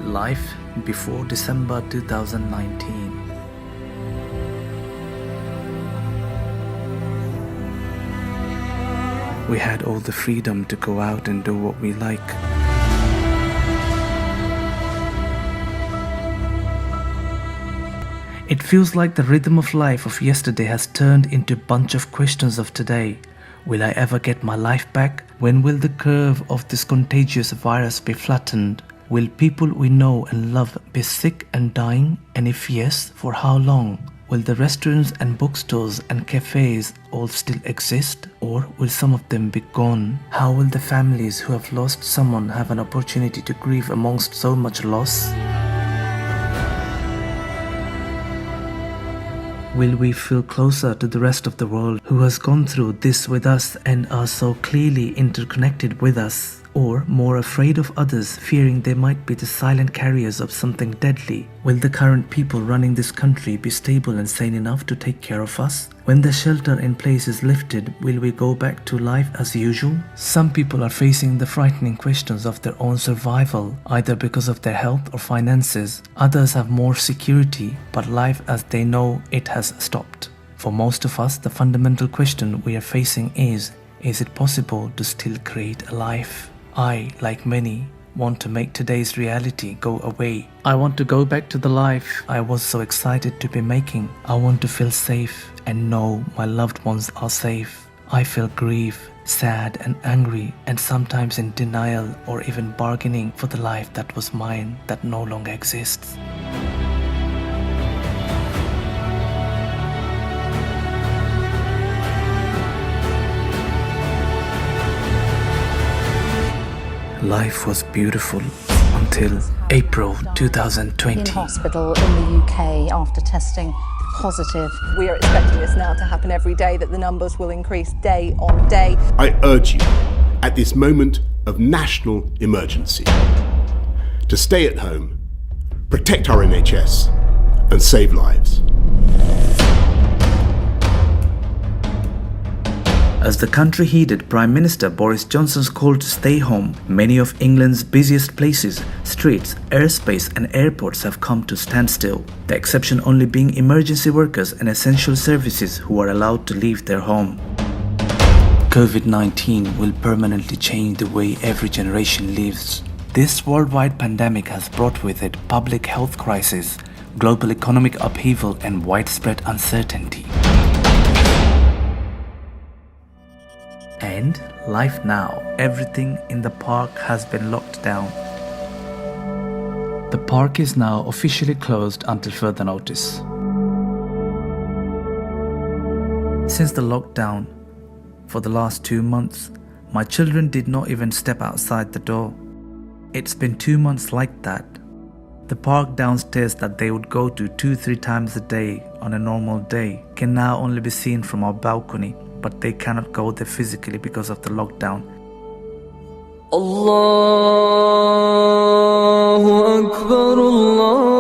Life before December 2019. We had all the freedom to go out and do what we like. It feels like the rhythm of life of yesterday has turned into a bunch of questions of today. Will I ever get my life back? When will the curve of this contagious virus be flattened? Will people we know and love be sick and dying? And if yes, for how long? Will the restaurants and bookstores and cafes all still exist? Or will some of them be gone? How will the families who have lost someone have an opportunity to grieve amongst so much loss? Will we feel closer to the rest of the world who has gone through this with us and are so clearly interconnected with us? Or more afraid of others, fearing they might be the silent carriers of something deadly? Will the current people running this country be stable and sane enough to take care of us? When the shelter in place is lifted, will we go back to life as usual? Some people are facing the frightening questions of their own survival, either because of their health or finances. Others have more security, but life as they know it has stopped. For most of us, the fundamental question we are facing is it possible to still create a life? I, like many, want to make today's reality go away. I want to go back to the life I was so excited to be making. I want to feel safe and know my loved ones are safe. I feel grief, sad and angry, and sometimes in denial or even bargaining for the life that was mine that no longer exists. Life was beautiful until April 2020. In hospital in the UK after testing positive. We are expecting this now to happen every day, that the numbers will increase day on day. I urge you, at this moment of national emergency, to stay at home, protect our NHS, and save lives. As the country heeded Prime Minister Boris Johnson's call to stay home, many of England's busiest places, streets, airspace and airports have come to standstill, the exception only being emergency workers and essential services who are allowed to leave their home. COVID-19 will permanently change the way every generation lives. This worldwide pandemic has brought with it public health crisis, global economic upheaval and widespread uncertainty. And life now. Everything in the park has been locked down. The park is now officially closed until further notice. Since the lockdown, for the last 2 months, my children did not even step outside the door. It's been 2 months like that. The park downstairs that they would go to 2-3 times a day on a normal day can now only be seen from our balcony, but they cannot go there physically because of the lockdown. Allahu Akbar, Allahu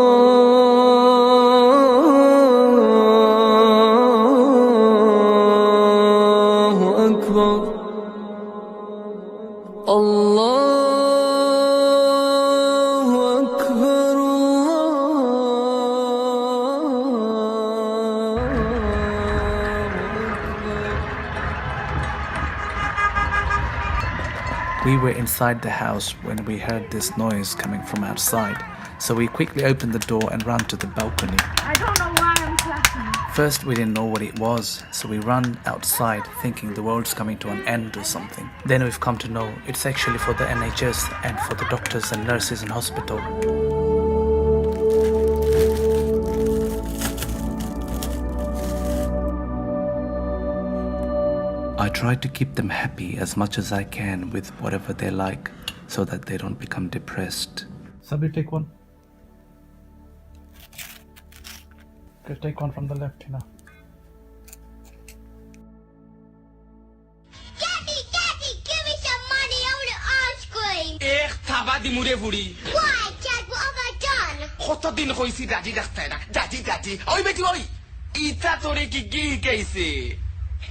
Akbar, Allahu Akbar, We were inside the house when we heard this noise coming from outside, so we quickly opened the door and ran to the balcony. I don't know why I'm clapping. First we didn't know what it was, so we ran outside thinking the world's coming to an end or something. Then we've come to know it's actually for the NHS and for the doctors and nurses in hospital. I try to keep them happy as much as I can with whatever they like, so that they don't become depressed. Sabir, take one. Okay, take one from the left, you know. Daddy, give me some money. I want ice cream. Tabadi mure furi. Why, Dad? What have I done? Kota din hoisi daddy dakta na. Daddy. Oi beti oi. Ita tore ki gi kaise.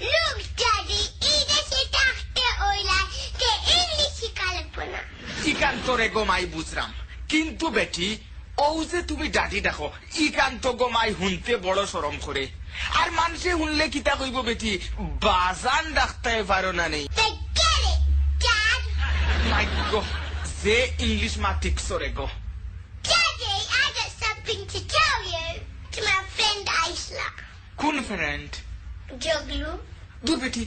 Look, Daddy, ida se takte oila ke English kalan puna. Ikan tore gomai busram. কিন্তু বেটি ও যে তুমি ডাটি দেখো ইকান্ত গমাই হুনতে বড় শরম করে আর মানুষে হুনলে কিতা কইব বেটি বাজান ডাকতে পারো না নেই Forget it, Dad. মাই গো যে ইংলিশ মা ঠিক সরে গো Daddy, I got something to tell you. To my friend Aisla. কোন ফ্রেন্ড Joglu. দূর বেটি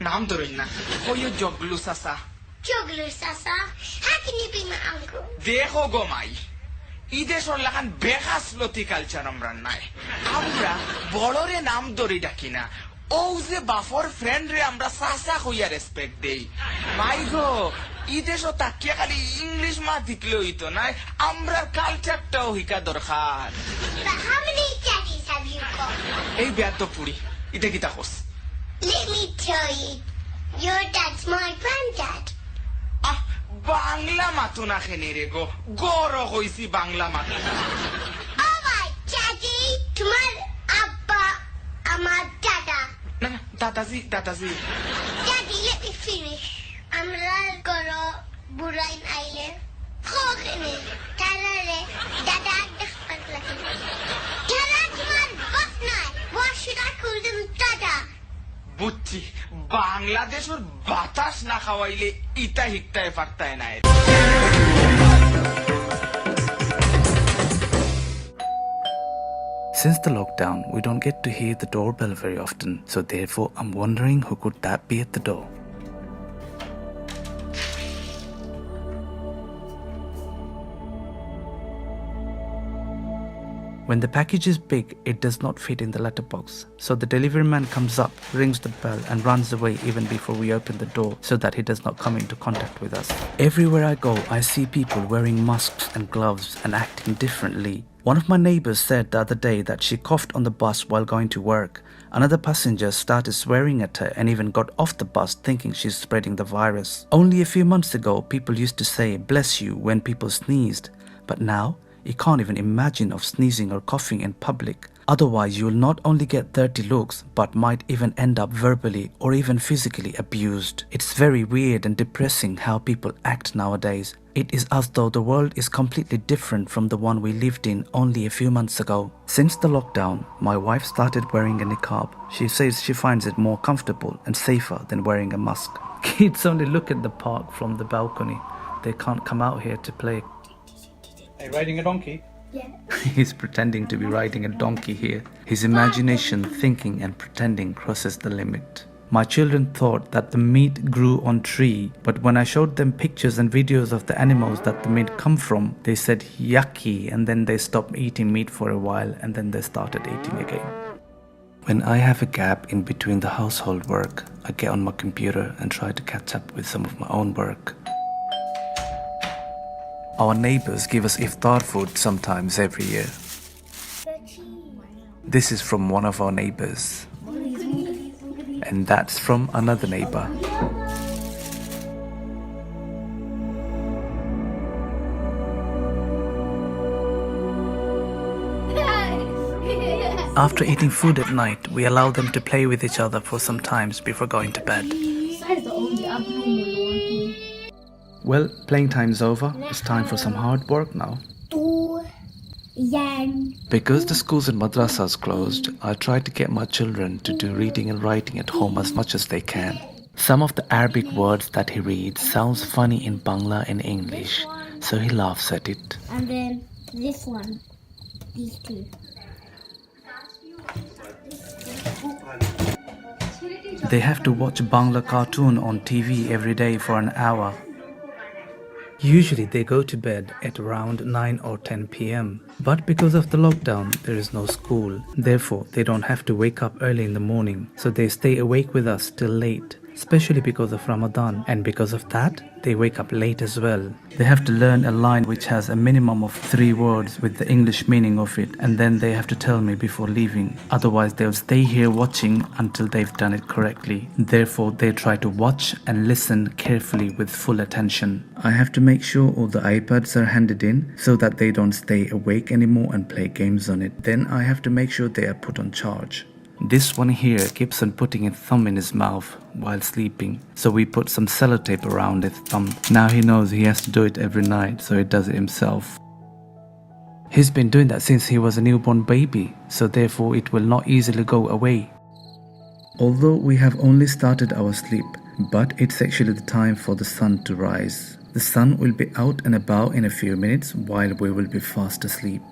নাম ধরেন না ওই জগলু সাসা Joglu, Sasa. How can you be my uncle? দেখো গো মাই ইদেশর লাগান বেখাস লতি কালচার আমরা নাই আমরা বড়রে নাম ধরি ডাকি না ও যে বাফর ফ্রেন্ড রে আমরা সাসা হইয়া রেসপেক্ট দেই মাই গো ইদেশ তাকিয়া খালি ইংলিশ মা দিকলে হইতো না আমরা কালচারটাও হিকা দরকার But how many daddies have you got? এই ব্যাত পুরি ইটা কিতা হোস Let me tell you. Your dad's my granddad. আহ বাংলা মাতো না খেনে রে গো গর হইছি বাংলা মাতো All right, Daddy. Tomar Abba Amar Dada. না না দাদাজি দাদাজি Daddy, let me finish. Amra Goro Burain Aile. Kokene. Tarare. Dada Dakpatlaki. Dada Tomar Bafna. Why should I call them Dada? বুঝছি বাংলাদেশের বাতাস না খাওয়াইলে ইটা হিকটায় পারতায় না Since the lockdown, we don't get to hear the doorbell very often, so therefore I'm wondering who could that be at the door. When the package is big, it does not fit in the letterbox. So the delivery man comes up, rings the bell and runs away even before we open the door so that he does not come into contact with us. Everywhere I go, I see people wearing masks and gloves and acting differently. One of my neighbors said the other day that she coughed on the bus while going to work. Another passenger started swearing at her and even got off the bus thinking she's spreading the virus. Only a few months ago, people used to say bless you when people sneezed. But now, you can't even imagine of sneezing or coughing in public. Otherwise, you will not only get dirty looks, but might even end up verbally or even physically abused. It's very weird and depressing how people act nowadays. It is as though the world is completely different from the one we lived in only a few months ago. Since the lockdown, my wife started wearing a niqab. She says she finds it more comfortable and safer than wearing a mask. Kids only look at the park from the balcony. They can't come out here to play. Are you riding a donkey? He's pretending to be riding a donkey here. His imagination, thinking and pretending crosses the limit. My children thought that the meat grew on tree, but when I showed them pictures and videos of the animals that the meat come from, they said yucky, and then they stopped eating meat for a while and then they started eating again. When I have a gap in between the household work, I get on my computer and try to catch up with some of my own work. Our neighbors give us iftar food sometimes every year. This is from one of our neighbors. And that's from another neighbor. After eating food at night, we allow them to play with each other for some times before going to bed. Well, playing time's over. It's time for some hard work now. Because the schools and madrasas closed, I try to get my children to do reading and writing at home as much as they can. Some of the Arabic words that he reads sounds funny in Bangla and English, so he laughs at it. And then this one, these two. They have to watch Bangla cartoon on TV every day for an hour. Usually they go to bed at around 9 or 10 p.m. But because of the lockdown, there is no school. Therefore, they don't have to wake up early in the morning. So they stay awake with us till late, especially because of Ramadan. And because of that, they wake up late as well. They have to learn a line which has a minimum of 3 words with the English meaning of it. And then they have to tell me before leaving. Otherwise, they'll stay here watching until they've done it correctly. Therefore, they try to watch and listen carefully with full attention. I have to make sure all the iPads are handed in so that they don't stay awake anymore and play games on it. Then I have to make sure they are put on charge. This one here keeps on putting his thumb in his mouth while sleeping, so we put some sellotape around his thumb. Now he knows he has to do it every night, so he does it himself. He's been doing that since he was a newborn baby, so therefore it will not easily go away. Although we have only started our sleep, but it's actually the time for the sun to rise. The sun will be out and about in a few minutes while we will be fast asleep.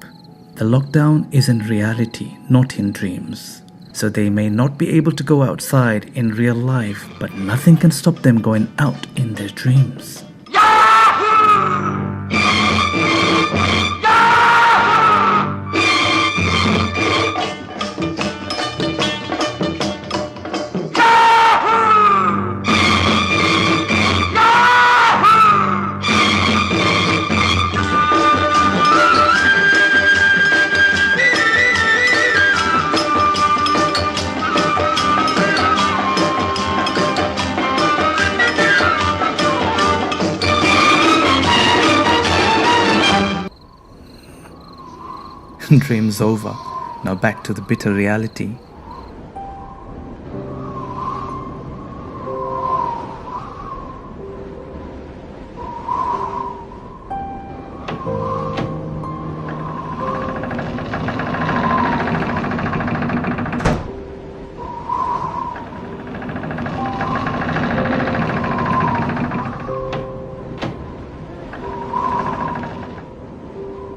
The lockdown is in reality, not in dreams. So they may not be able to go outside in real life, but nothing can stop them going out in their dreams. Dreams over. Now back to the bitter reality.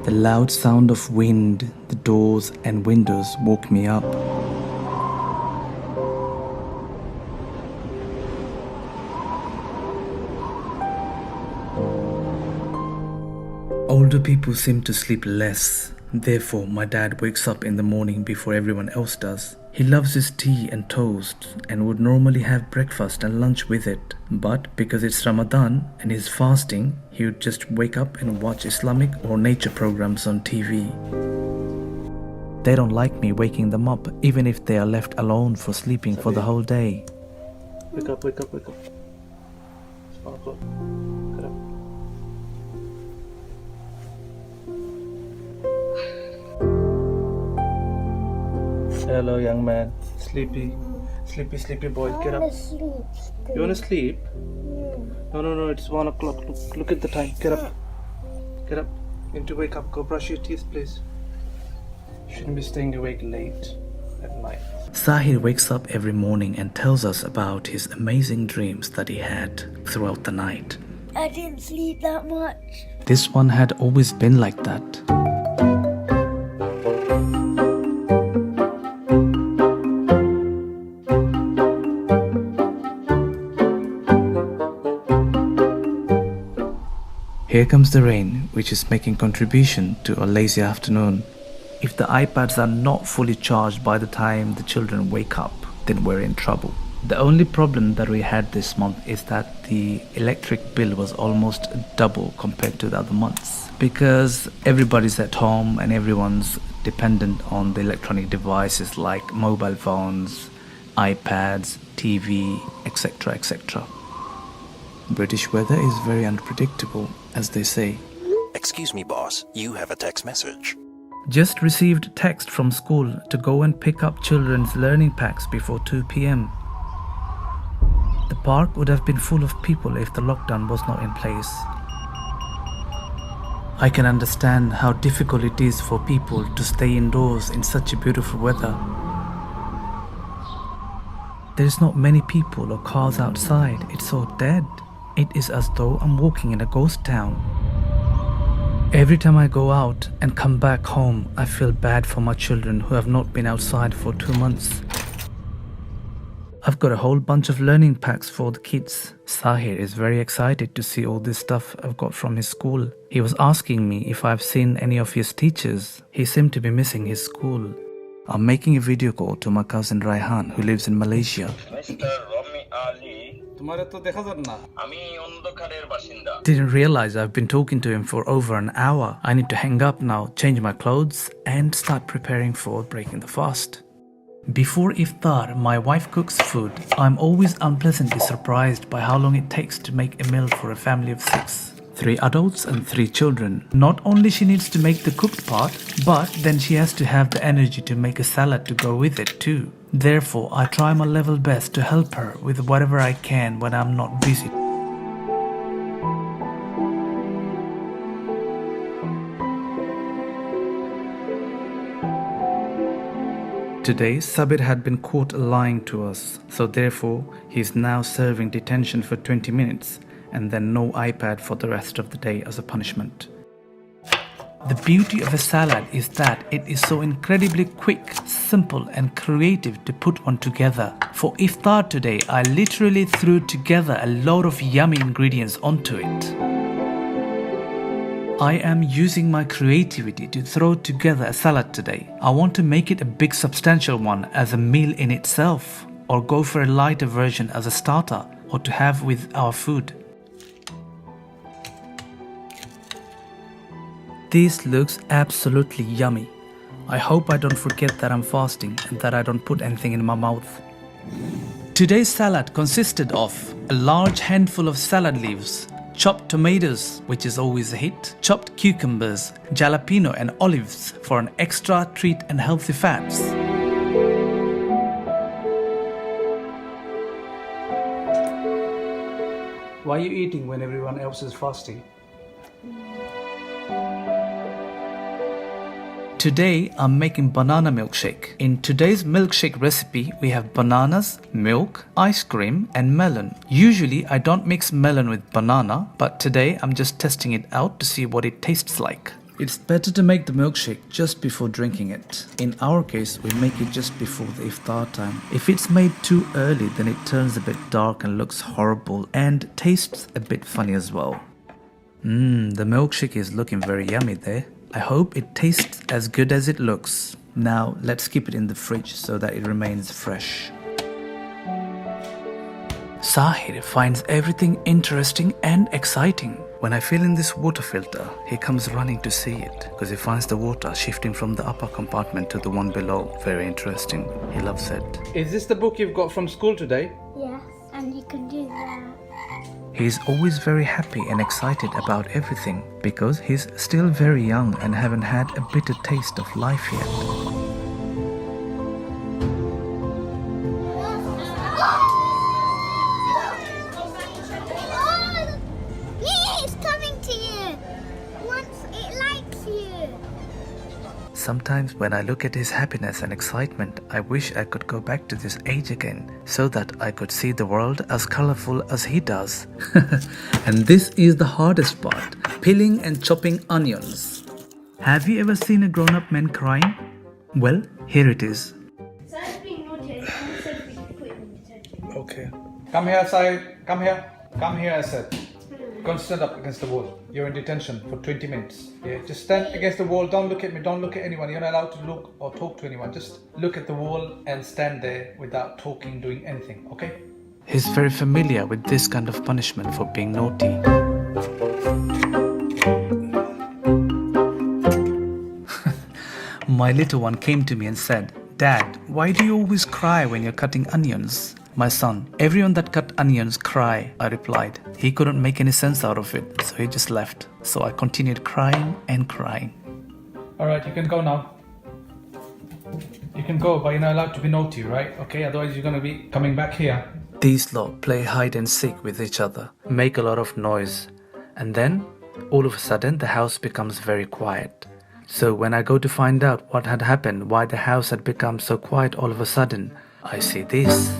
The loud sound of wind, the doors and windows woke me up. Older people seem to sleep less. Therefore, my dad wakes up in the morning before everyone else does. He loves his tea and toast and would normally have breakfast and lunch with it. But because it's Ramadan and he's fasting, he would just wake up and watch Islamic or nature programs on TV. They don't like me waking them up, even if they are left alone for sleeping for the whole day. Wake up, wake up, wake up. It's 1 o'clock. Get up. Hello, young man. Sleepy. Sleepy, sleepy boy. Get up. You wanna sleep? No, it's 1 o'clock. Look at the time. Get up. Get up. You need to wake up. Go brush your teeth, please. You shouldn't be staying awake late at night. Sahir wakes up every morning and tells us about his amazing dreams that he had throughout the night. I didn't sleep that much. This one had always been like that. Here comes the rain, which is making contribution to a lazy afternoon. If the iPads are not fully charged by the time the children wake up, then we're in trouble. The only problem that we had this month is that the electric bill was almost double compared to the other months. Because everybody's at home and everyone's dependent on the electronic devices like mobile phones, iPads, TV, etc., etc. British weather is very unpredictable, as they say. Excuse me, boss. You have a text message. Just received text from school to go and pick up children's learning packs before 2 p.m. The park would have been full of people if the lockdown was not in place. I can understand how difficult it is for people to stay indoors in such a beautiful weather. There is not many people or cars outside. It's so dead. It is as though I'm walking in a ghost town. Every time I go out and come back home, I feel bad for my children who have not been outside for 2 months. I've got a whole bunch of learning packs for the kids. Sahir is very excited to see all this stuff I've got from his school. He was asking me if I've seen any of his teachers. He seemed to be missing his school. I'm making a video call to my cousin Raihan, who lives in Malaysia. Mr. Romie Ali. Didn't realize I've been talking to him for over an hour. I need to hang up now, change my clothes, and start preparing for breaking the fast. Before iftar, my wife cooks food. I'm always unpleasantly surprised by how long it takes to make a meal for a family of 6. 3 adults and 3 children. Not only she needs to make the cooked part, but then she has to have the energy to make a salad to go with it too. Therefore, I try my level best to help her with whatever I can when I'm not busy. Today, Sabir had been caught lying to us, so therefore, he is now serving detention for 20 minutes and then no iPad for the rest of the day as a punishment. The beauty of a salad is that it is so incredibly quick, simple and creative to put one together. For iftar today, I literally threw together a lot of yummy ingredients onto it. I am using my creativity to throw together a salad today. I want to make it a big substantial one as a meal in itself, or go for a lighter version as a starter, or to have with our food. This looks absolutely yummy. I hope I don't forget that I'm fasting and that I don't put anything in my mouth. Today's salad consisted of a large handful of salad leaves, chopped tomatoes, which is always a hit, chopped cucumbers, jalapeno and olives for an extra treat and healthy fats. Why are you eating when everyone else is fasting? Today, I'm making banana milkshake. In today's milkshake recipe, we have bananas, milk, ice cream, and melon. Usually, I don't mix melon with banana, but today I'm just testing it out to see what it tastes like. It's better to make the milkshake just before drinking it. In our case, we make it just before the iftar time. If it's made too early, then it turns a bit dark and looks horrible and tastes a bit funny as well. The milkshake is looking very yummy there. I hope it tastes as good as it looks. Now let's keep it in the fridge so that it remains fresh. Sahir finds everything interesting and exciting. When I fill in this water filter, he comes running to see it because he finds the water shifting from the upper compartment to the one below. Very interesting. He loves it. Is this the book you've got from school today? Yes, and you can do that. He's always very happy and excited about everything because he's still very young and haven't had a bitter taste of life yet. It's coming to you. Once it likes you. Sometimes when I look at his happiness and excitement, I wish I could go back to this age again so that I could see the world as colorful as he does. And this is the hardest part, peeling and chopping onions. Have you ever seen a grown-up man crying? Well, here it is. Okay. Come here, Sai. Come here. Come here, I said. Go and stand up against the wall. You're in detention for 20 minutes. Yeah, just stand against the wall. Don't look at me. Don't look at anyone. You're not allowed to look or talk to anyone. Just look at the wall and stand there without talking, doing anything. Okay? He's very familiar with this kind of punishment for being naughty. My little one came to me and said, "Dad, why do you always cry when you're cutting onions?" "My son, everyone that cut onions cry," I replied. He couldn't make any sense out of it, so he just left. So I continued crying and crying. Alright, you can go now. You can go, but you're not allowed to be naughty, right? Okay, otherwise you're gonna be coming back here. These lot play hide and seek with each other, make a lot of noise, and then, all of a sudden, the house becomes very quiet. So when I go to find out what had happened, why the house had become so quiet all of a sudden, I see this.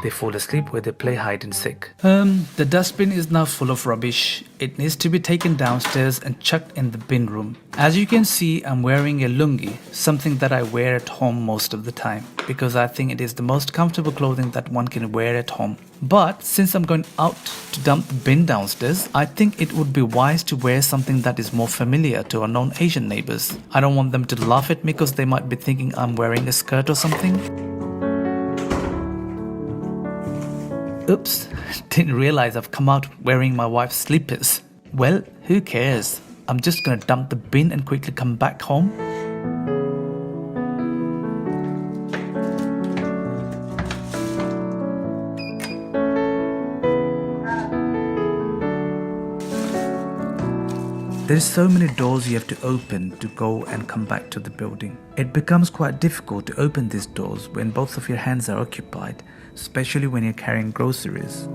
They fall asleep where they play hide and seek. The dustbin is now full of rubbish. It needs to be taken downstairs and chucked in the bin room. As you can see, I'm wearing a lungi, something that I wear at home most of the time, because I think it is the most comfortable clothing that one can wear at home. But since I'm going out to dump the bin downstairs, I think it would be wise to wear something that is more familiar to our non-Asian neighbors. I don't want them to laugh at me because they might be thinking I'm wearing a skirt or something. Oops, didn't realize I've come out wearing my wife's slippers. Well, who cares? I'm just gonna dump the bin and quickly come back home. There's so many doors you have to open to go and come back to the building. It becomes quite difficult to open these doors when both of your hands are occupied, especially when you're carrying groceries.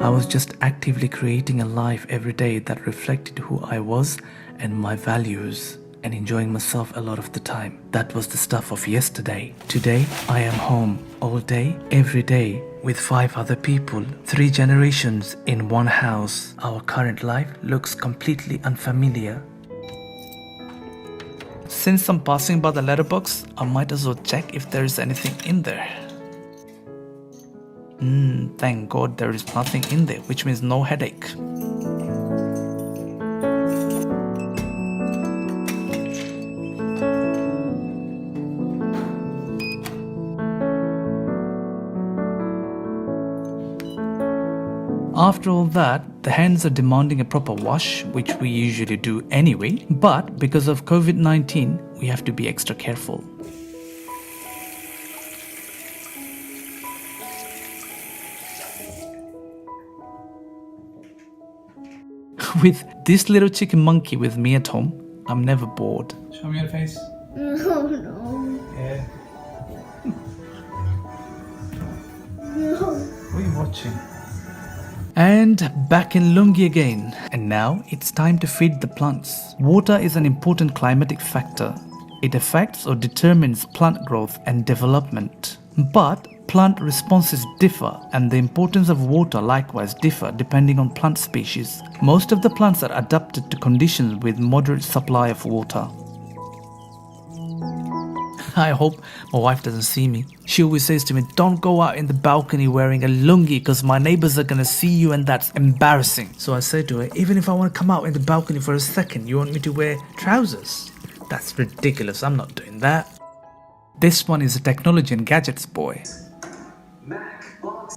I was just actively creating a life every day that reflected who I was and my values, and enjoying myself a lot of the time. That was the stuff of yesterday. Today, I am home all day, every day, with 5 other people, 3 generations in one house. Our current life looks completely unfamiliar. Since I'm passing by the letterbox, I might as well check if there is anything in there. Thank God there is nothing in there, which means no headache. After all that, the hands are demanding a proper wash, which we usually do anyway, but because of COVID-19, we have to be extra careful. With this little chicken monkey with me at home, I'm never bored. Show me your face. No. Yeah. No. What are you watching? And back in Lungi again. And now it's time to feed the plants. Water is an important climatic factor. It affects or determines plant growth and development. But plant responses differ, and the importance of water likewise differ depending on plant species. Most of the plants are adapted to conditions with moderate supply of water. I hope my wife doesn't see me. She always says to me, don't go out in the balcony wearing a lungi because my neighbors are going to see you and that's embarrassing. So I say to her, even if I want to come out in the balcony for a second, you want me to wear trousers? That's ridiculous, I'm not doing that. This one is a technology and gadgets boy.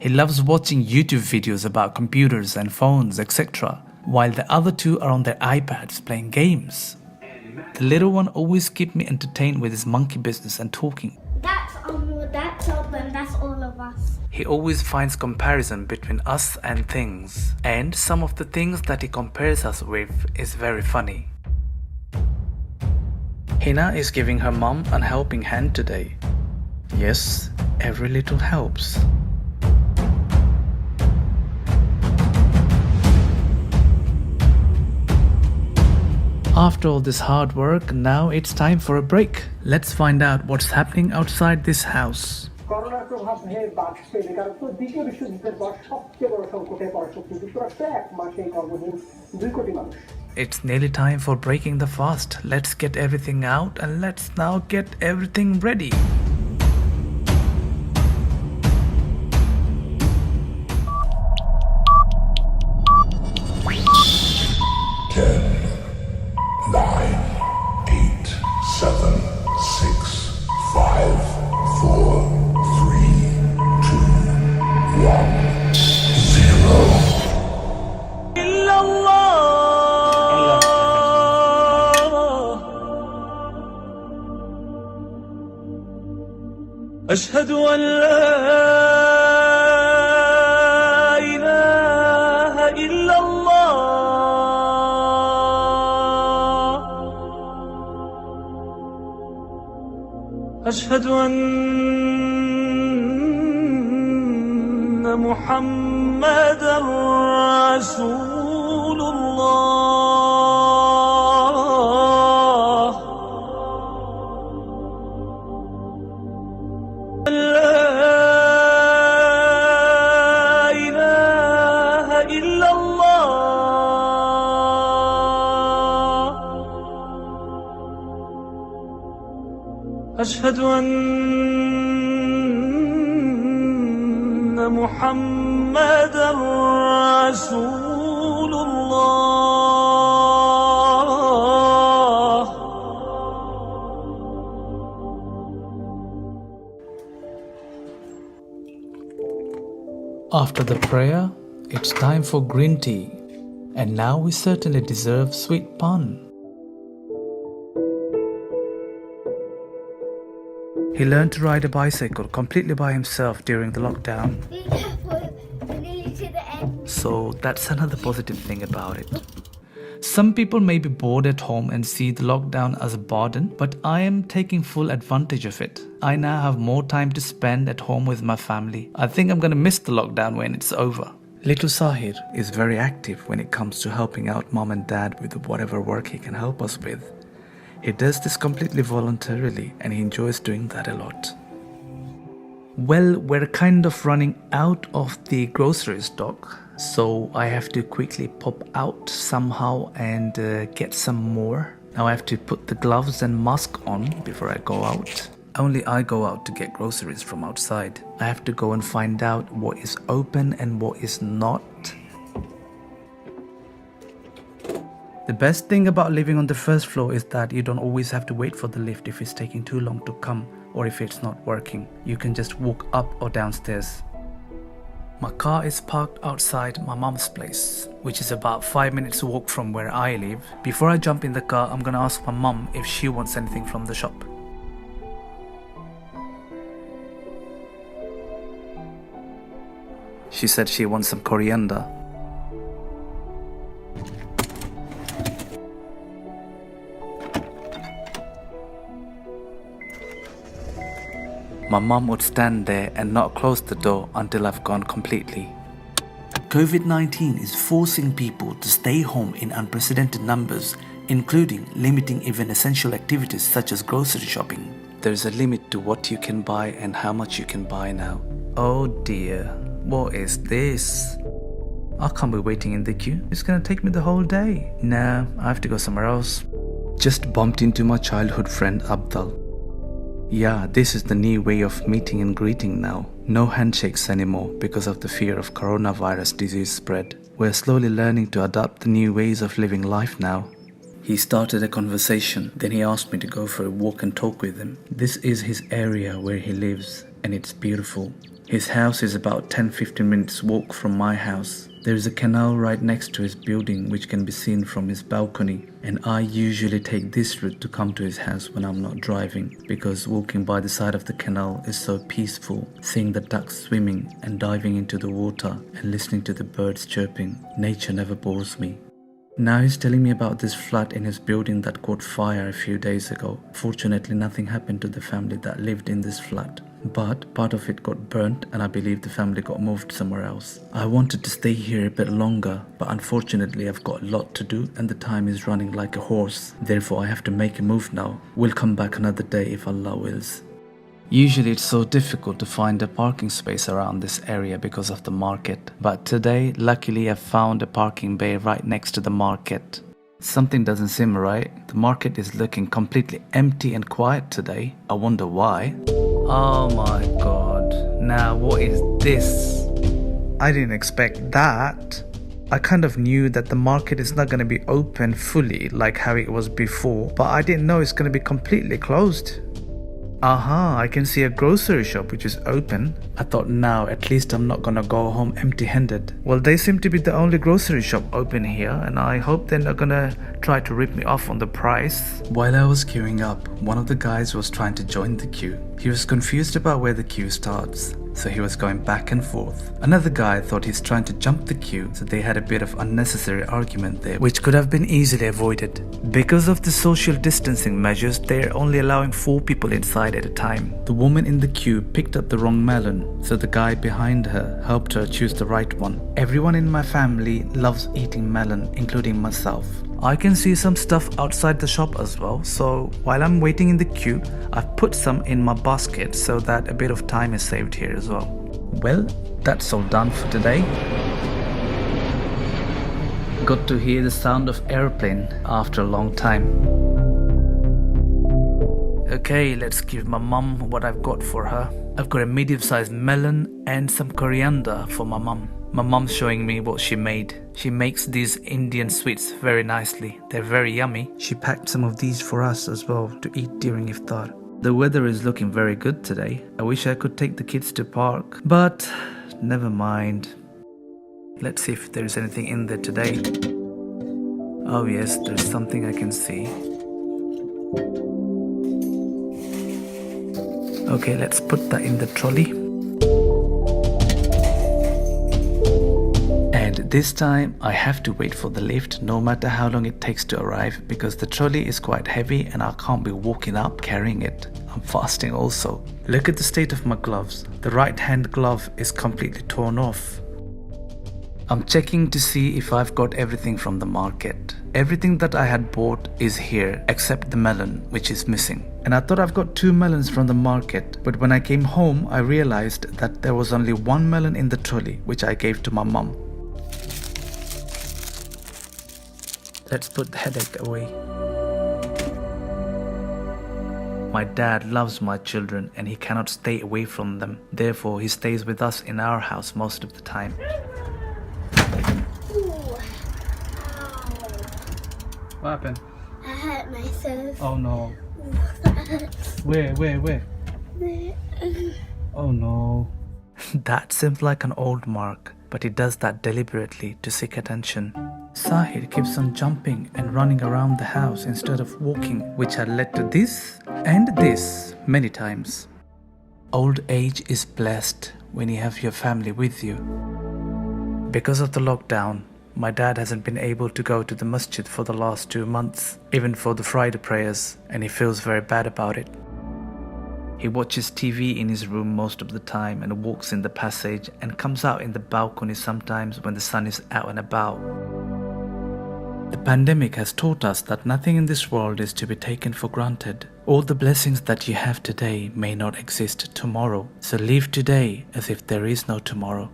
He loves watching YouTube videos about computers and phones, etc., while the other 2 are on their iPads playing games. The little one always keeps me entertained with his monkey business and talking. That's up and that's all of us. He always finds comparison between us and things, and some of the things that he compares us with is very funny. Hina is giving her mum a helping hand today. Yes, every little helps. After all this hard work, now it's time for a break. Let's find out what's happening outside this house. It's nearly time for breaking the fast. Let's get everything out and let's now get everything ready. أشهد أن لا إله إلا الله أشهد أن محمدًا رسول الله أشهد أن محمدًا رسول الله. After the prayer, it's time for green tea. And now we certainly deserve sweet pun. He learned to ride a bicycle completely by himself during the lockdown. So that's another positive thing about it. Some people may be bored at home and see the lockdown as a burden, but I am taking full advantage of it. I now have more time to spend at home with my family. I think I'm gonna miss the lockdown when it's over. Little Sahir is very active when it comes to helping out mom and dad with whatever work he can help us with. He does this completely voluntarily and he enjoys doing that a lot. Well, we're kind of running out of the grocery stock, so I have to quickly pop out somehow and get some more. Now I have to put the gloves and mask on before I go out. Only I go out to get groceries from outside. I have to go and find out what is open and what is not. The best thing about living on the first floor is that you don't always have to wait for the lift if it's taking too long to come or if it's not working. You can just walk up or downstairs. My car is parked outside my mom's place, which is about 5 minutes walk from where I live. Before I jump in the car, I'm gonna ask my mom if she wants anything from the shop. She said she wants some coriander. My mum would stand there and not close the door until I've gone completely. COVID-19 is forcing people to stay home in unprecedented numbers, including limiting even essential activities such as grocery shopping. There's a limit to what you can buy and how much you can buy now. Oh dear, what is this? I can't be waiting in the queue. It's gonna take me the whole day. Nah, I have to go somewhere else. Just bumped into my childhood friend Abdul. Yeah, this is the new way of meeting and greeting now. No handshakes anymore because of the fear of coronavirus disease spread. We're slowly learning to adapt the new ways of living life now. He started a conversation, then he asked me to go for a walk and talk with him. This is his area where he lives, and it's beautiful. His house is about 10-15 minutes walk from my house. There is a canal right next to his building which can be seen from his balcony, and I usually take this route to come to his house when I'm not driving, because walking by the side of the canal is so peaceful, seeing the ducks swimming and diving into the water and listening to the birds chirping. Nature never bores me. Now he's telling me about this flat in his building that caught fire a few days ago. Fortunately, nothing happened to the family that lived in this flat, but part of it got burnt and I believe the family got moved somewhere else. I wanted to stay here a bit longer, but unfortunately I've got a lot to do and the time is running like a horse. Therefore I have to make a move now. We'll come back another day if Allah wills. Usually it's so difficult to find a parking space around this area because of the market, but today luckily I found a parking bay right next to the market. Something doesn't seem right. The market is looking completely empty and quiet today. I wonder why. Oh my god, now what is this? I didn't expect that. I kind of knew that the market is not going to be open fully like how it was before, but I didn't know it's going to be completely closed. Aha, I can see a grocery shop which is open. I thought now at least I'm not gonna go home empty-handed. Well, they seem to be the only grocery shop open here and I hope they're not gonna try to rip me off on the price. While I was queuing up, one of the guys was trying to join the queue. He was confused about where the queue starts, so he was going back and forth. Another guy thought he's trying to jump the queue, so they had a bit of unnecessary argument there, which could have been easily avoided. Because of the social distancing measures, they're only allowing 4 people inside at a time. The woman in the queue picked up the wrong melon, so the guy behind her helped her choose the right one. Everyone in my family loves eating melon, including myself. I can see some stuff outside the shop as well, so while I'm waiting in the queue, I've put some in my basket so that a bit of time is saved here as well. Well, that's all done for today. Got to hear the sound of airplane after a long time. Okay, let's give my mum what I've got for her. I've got a medium-sized melon and some coriander for my mum. My mum's showing me what she made. She makes these Indian sweets very nicely. They're very yummy. She packed some of these for us as well to eat during iftar. The weather is looking very good today. I wish I could take the kids to park, but never mind. Let's see if there's anything in there today. Oh yes, there's something I can see. Okay, let's put that in the trolley. And This time I have to wait for the lift no matter how long it takes to arrive because the trolley is quite heavy and I can't be walking up carrying it. I'm fasting also. Look at the state of my gloves. The right hand glove is completely torn off. I'm checking to see if I've got everything from the market. Everything that I had bought is here except the melon, which is missing. And I thought I've got 2 melons from the market, but when I came home I realized that there was only 1 melon in the trolley, which I gave to my mum. Let's put the headache away. My dad loves my children and he cannot stay away from them. Therefore, he stays with us in our house most of the time. What happened? I hurt myself. Oh no. Where? Oh no. That seems like an old Mark, but he does that deliberately to seek attention. Sahir keeps on jumping and running around the house instead of walking, which had led to this and this many times. Old age is blessed when you have your family with you. Because of the lockdown, my dad hasn't been able to go to the masjid for the last 2 months, even for the Friday prayers, and he feels very bad about it. He watches TV in his room most of the time and walks in the passage and comes out in the balcony sometimes when the sun is out and about. The pandemic has taught us that nothing in this world is to be taken for granted. All the blessings that you have today may not exist tomorrow, so live today as if there is no tomorrow.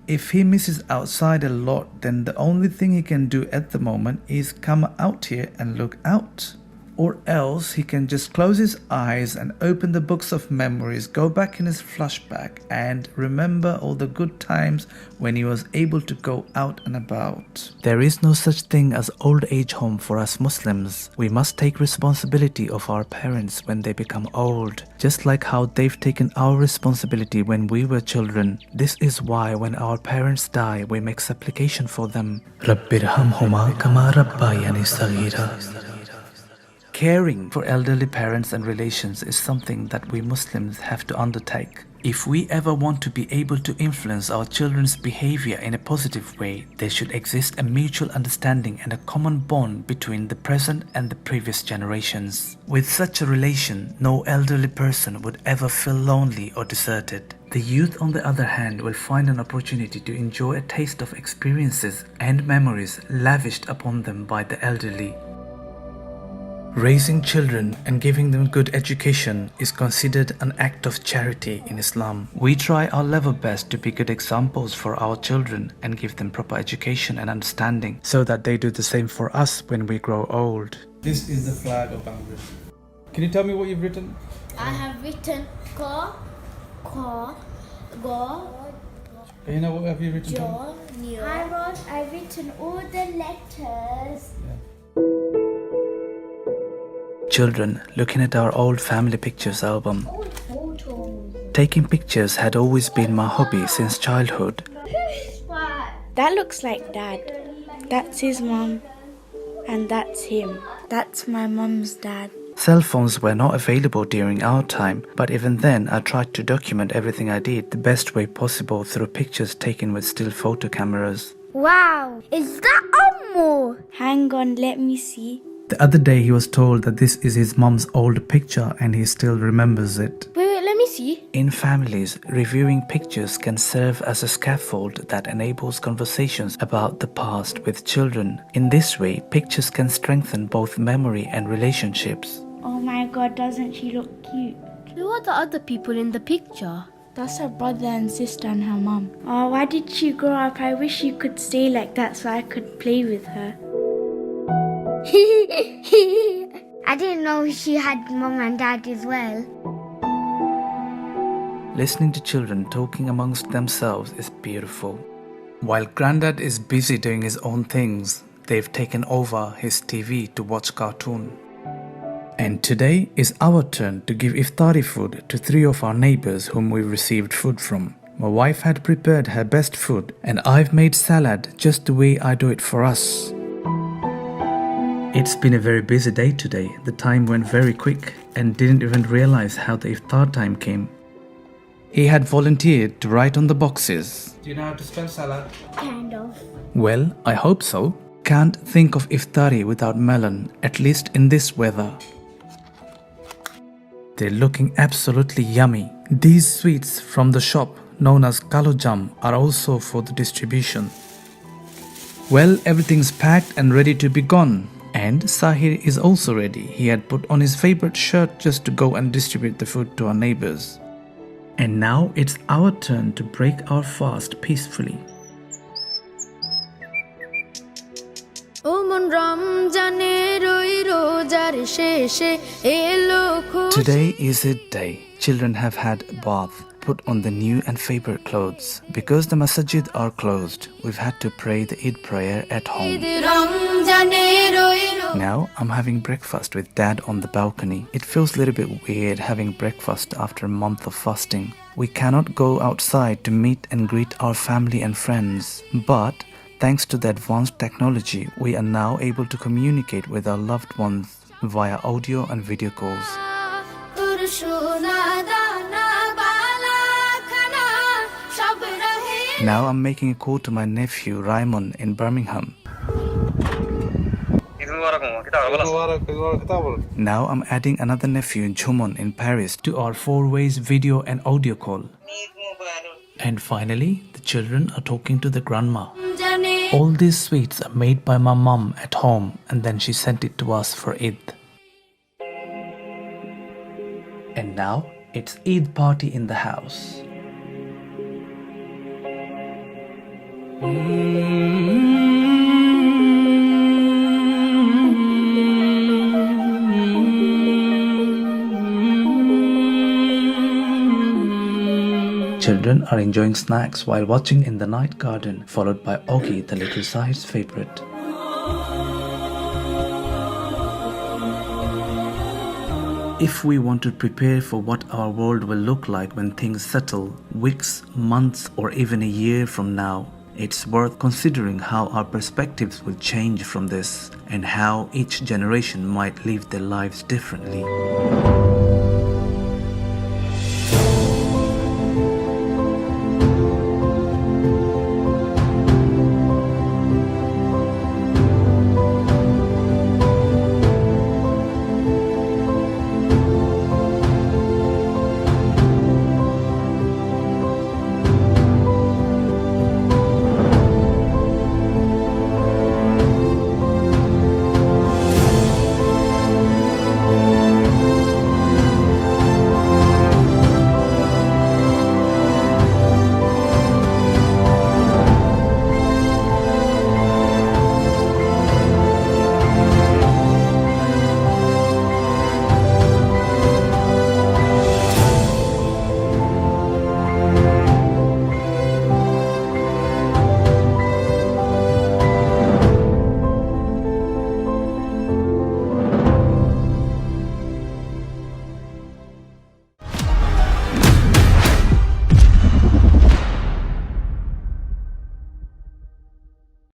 If he misses outside a lot, then the only thing he can do at the moment is come out here and look out. Or else he can just close his eyes and open the books of memories, go back in his flashback and remember all the good times when he was able to go out and about. There is no such thing as old age home for us Muslims. We must take responsibility of our parents when they become old, just like how they've taken our responsibility when we were children. This is why when our parents die, we make supplication for them. Rabbirhamhuma kama rabbayani saghira. Caring for elderly parents and relations is something that we Muslims have to undertake. If we ever want to be able to influence our children's behavior in a positive way, there should exist a mutual understanding and a common bond between the present and the previous generations. With such a relation, no elderly person would ever feel lonely or deserted. The youth, on the other hand, will find an opportunity to enjoy a taste of experiences and memories lavished upon them by the elderly. Raising children and giving them good education is considered an act of charity in Islam. We try our level best to be good examples for our children and give them proper education and understanding so that they do the same for us when we grow old. This is the flag of Bangladesh. Can you tell me what you've written? I have written Ko, Go, Aina, what have you written? Jo, Neo. I've written all the letters. Children looking at our old family pictures album. Taking pictures had always been my hobby since childhood. That looks like Dad. That's his mom. And that's him. That's my mom's dad. Cell phones were not available during our time, but even then I tried to document everything I did the best way possible through pictures taken with still photo cameras. Wow, is that Ammo? Hang on, let me see. The other day he was told that this is his mom's old picture and he still remembers it. Wait, let me see. In families, reviewing pictures can serve as a scaffold that enables conversations about the past with children. In this way, pictures can strengthen both memory and relationships. Oh my god, doesn't she look cute? Who are the other people in the picture? That's her brother and sister and her mom. Oh, why did she grow up? I wish she could stay like that so I could play with her. I didn't know she had mom and dad as well. Listening to children talking amongst themselves is beautiful. While Grandad is busy doing his own things, they've taken over his TV to watch cartoon. And today is our turn to give iftari food to 3 of our neighbors whom we received food from. My wife had prepared her best food and I've made salad just the way I do it for us. It's been a very busy day today. The time went very quick and didn't even realize how the iftar time came. He had volunteered to write on the boxes. Do you know how to spell salad? Kind of. Well, I hope so. Can't think of iftari without melon, at least in this weather. They're looking absolutely yummy. These sweets from the shop known as kalo jam are also for the distribution. Well, everything's packed and ready to be gone. And Sahir is also ready. He had put on his favorite shirt just to go and distribute the food to our neighbors. And now it's our turn to break our fast peacefully. Today is Eid day. Children have had a bath, put on the new and favorite clothes. Because the masajid are closed, we've had to pray the Eid prayer at home. Now I'm having breakfast with Dad on the balcony. It feels a little bit weird having breakfast after a month of fasting. We cannot go outside to meet and greet our family and friends, but thanks to the advanced technology, we are now able to communicate with our loved ones via audio and video calls. Now I'm making a call to my nephew Raymond in Birmingham. Now I'm adding another nephew Jumon in Paris to our 4-ways video and audio call. And finally, the children are talking to the grandma. All these sweets are made by my mum at home and then she sent it to us for Eid. And now it's Eid party in the house. Children are enjoying snacks while watching in the night garden, followed by Augie, the little Sahir's favorite. If we want to prepare for what our world will look like when things settle, weeks, months, or even a year from now, it's worth considering how our perspectives will change from this and how each generation might live their lives differently.